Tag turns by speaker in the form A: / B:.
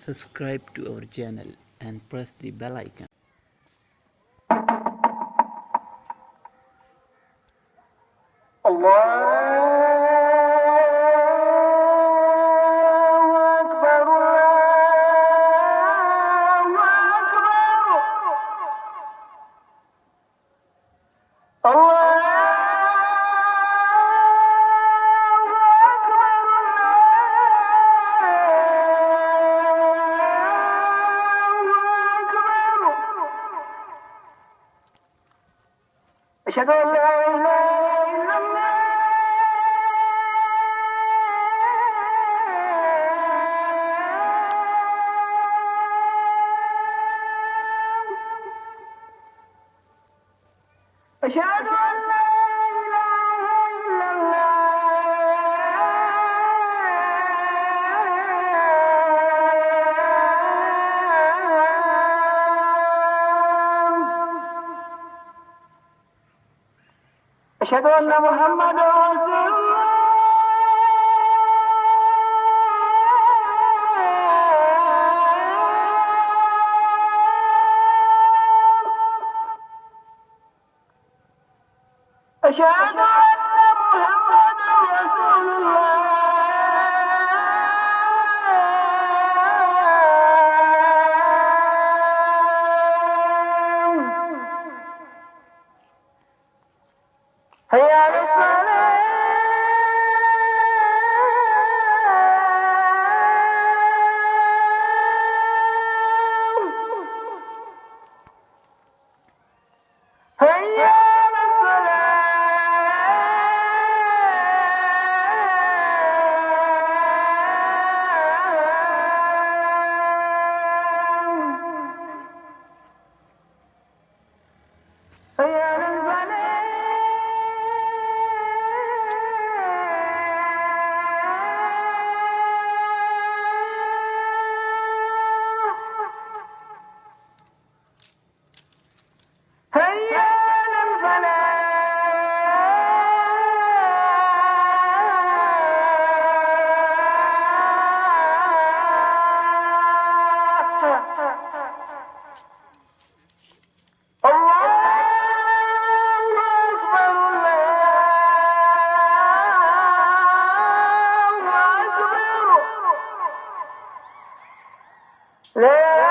A: Subscribe to our channel and press the bell icon.
B: أشهد أن لا إله إلا الله أشهد أن لا إله إلا أشهد أن محمدا رسول الله أشهد أن محمدا رسول الله هيا على الصلاة هيا على الصلاة هيا على الفلاح هيا على الفلاح الله أكبر لا